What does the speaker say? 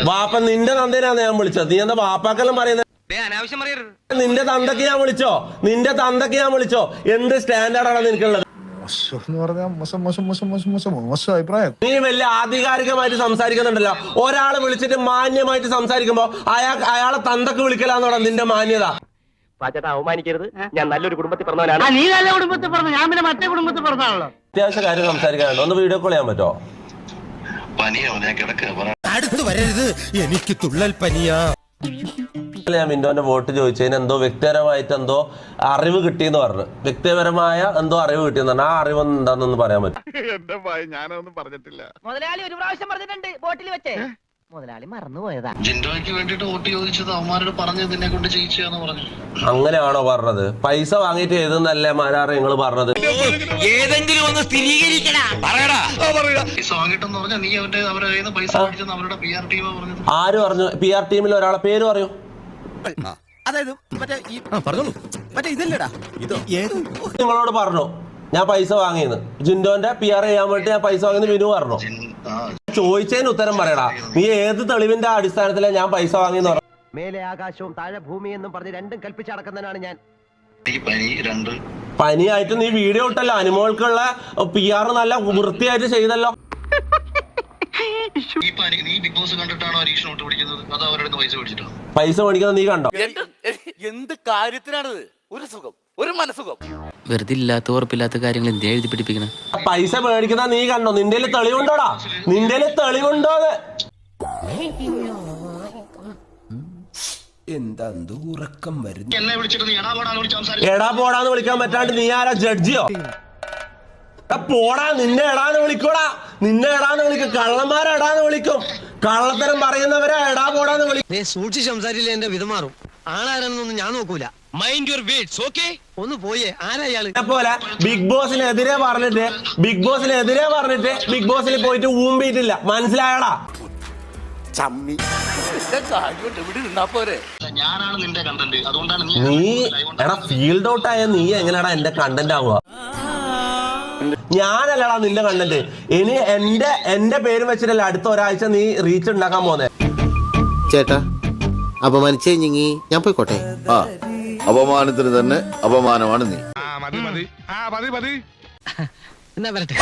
വാപ്പ നിന്റെ തന്തേനാന്ന് ഞാൻ വിളിച്ചത്. നീ എന്താ വാപ്പാക്കെല്ലാം പറയുന്നത്? നിന്റെ തന്തക്ക് ഞാൻ വിളിച്ചോ? നിന്റെ തന്തക്ക് ഞാൻ വിളിച്ചോ? എന്ത് സ്റ്റാൻഡേർഡാണ് നിനക്കുള്ളത്? നീ വലിയ ആധികാരികമായിട്ട് സംസാരിക്കുന്നുണ്ടല്ലോ. ഒരാള് വിളിച്ചിട്ട് മാന്യമായിട്ട് സംസാരിക്കുമ്പോ അയാളെ തന്തക്ക് വിളിക്കലാന്നോടാ നിന്റെ മാന്യത. അവമാനിക്കരുത്. ഞാൻ നല്ലൊരു കുടുംബത്തിൽ പറഞ്ഞവനാണ്. നീ നല്ല കുടുംബത്തിൽ പറഞ്ഞു, ഞാൻ പിന്നെ മറ്റേ കുടുംബത്തിൽ പറഞ്ഞാണല്ലോ. അത്യാവശ്യ കാര്യം സംസാരിക്കാനുണ്ടോ? ഒന്ന് വീഡിയോ കോൾ ചെയ്യാൻ പറ്റുമോ? അടുത്ത് വരരുത്, എനിക്ക് തുള്ളൽ പനിയാ. ഞാൻ മിന്റോന്റെ വോട്ട് ചോദിച്ചതിന് എന്തോ വ്യക്തിപരമായിട്ട് എന്തോ അറിവ് കിട്ടിയെന്ന് പറഞ്ഞു. വ്യക്തിപരമായ എന്തോ അറിവ് കിട്ടിയെന്ന് പറഞ്ഞു. ആ അറിവ് എന്താണെന്ന് പറയാൻ പറ്റും? എന്റെ ഭയം ഞാനൊന്നും പറഞ്ഞിട്ടില്ല. മുതലാളി ഒരു പ്രാവശ്യം പറഞ്ഞിട്ടുണ്ട് ബോട്ടിൽ വെച്ചേ. മുതലാളി മറന്നുപോയതാ. ജിൻഡോയ്ക്ക് വേണ്ടിട്ട് വോട്ട് ചോദിച്ചത് അവന്മാരോട് പറഞ്ഞത് നിന്നെ കൊണ്ട് ചെയ്യിച്ചാന്ന് പറഞ്ഞു. അങ്ങനെയാണോ പറഞ്ഞത്? പൈസ വാങ്ങിയിട്ട് എഴുതുന്നല്ലേ മാരാറ് നിങ്ങൾ പറഞ്ഞത്? ഏതെങ്കിലും ഒന്ന് സ്ഥിരീകരിക്കടാ. പറയടാ. പൈസ വാങ്ങിട്ടെന്ന് പറഞ്ഞാൽ നീ അവരുടെ കയ്യിൽ നിന്ന് പൈസ മേടിച്ചെന്ന് അവരുടെ PR ടീമാ പറഞ്ഞത്. ആര് പറഞ്ഞു? PR ടീമിൽ ഒരാളെ പേര് പറയൂ. അതായത് മറ്റേ ഇതല്ലടാ. നിങ്ങളോട് പറഞ്ഞു ഞാൻ പൈസ വാങ്ങിയെന്ന്. ജിൻഡോന്റെ PR ചെയ്യാൻ വേണ്ടി ഞാൻ പൈസ വാങ്ങിയെന്ന് വിനു പറഞ്ഞു. ചോദിച്ചതിന് ഉത്തരം പറയടാ. നീ ഏത് തെളിവിന്റെ അടിസ്ഥാനത്തിലാണ് ഞാൻ പൈസ വാങ്ങിയെന്ന് പറഞ്ഞു? മേലെ ആകാശവും താഴെ ഭൂമി എന്നും പറഞ്ഞ് രണ്ടും കൽപ്പിച്ചടക്കുന്നതിനാണ് ഞാൻ. പനിയായിട്ട് നീ വീഡിയോ ഇട്ടല്ലോ. അനുമോൾക്കുള്ള PR നല്ല വൃത്തിയായിട്ട് ചെയ്തല്ലോ. പൈസ മേടിക്കുന്നത് നീ കണ്ടോ? എന്ത് കാര്യത്തിനാണിത്? ഒരു സുഖം, ഒരു മനസുഖം. വെറുതെ ഇല്ലാത്ത ഉറപ്പില്ലാത്ത കാര്യങ്ങൾ എന്തിനാ എഴുതി പിടിപ്പിക്കണം? പൈസ മേടിക്കുന്ന നീ കണ്ടോ? നിന്റെ തെളിവുണ്ടോടാ? നിന്റെ തെളിവുണ്ടോന്ന്? എന്താ ഉറക്കം വരുന്നു? എടാ പോടാന്ന് വിളിക്കാൻ പറ്റാണ്ട് നീ ആരാ? ജഡ്ജിയോ? പോടാ, നിന്നെ എടാന്ന് വിളിക്കൂടാ. നിന്നെ എടാന്ന് വിളിക്കും. കള്ളന്മാരെ എടാന്ന് വിളിക്കും. കള്ളത്തരം പറയുന്നവരെ എടാ പോടാന്ന് വിളിക്കും. സൂക്ഷിച്ച് സംസാരിച്ചില്ല എന്റെ വിധമാറും. ആളാരെന്നൊന്നും ഞാൻ നോക്കൂല. Mind your words, okay? ഒന്ന് പോയേ. ആരാ ഇയാള്? പോലെ ബിഗ് ബോസിനെതിരെ പറഞ്ഞിട്ട് ബിഗ് ബോസിൽ പോയിട്ട് ഊമ്പിയിട്ടില്ല. മനസ്സിലായടാ? ഞാനാണ് നിന്റെ കണ്ടന്റ്. അതുകൊണ്ടാണ് നീ എടാ ഫീൽഡ് ഔട്ട് ആയ നീ എങ്ങനെയാടാ എന്റെ കണ്ടന്റ് ആവുക? ഞാനല്ലടാ നിന്റെ കണ്ടന്റ്. ഇനി എന്റെ പേര് വെച്ചിട്ടല്ല അടുത്ത ഒരാഴ്ച നീ റീച്ച് ഉണ്ടാക്കാൻ പോന്നെ. ചേട്ടാ അപമാനിച്ചേ ഞങ്ങി ഞാൻ പോയിക്കോട്ടെ. അപമാനത്തിന് തന്നെ അപമാനമാണ് നീ. എന്നാ വരട്ടെ.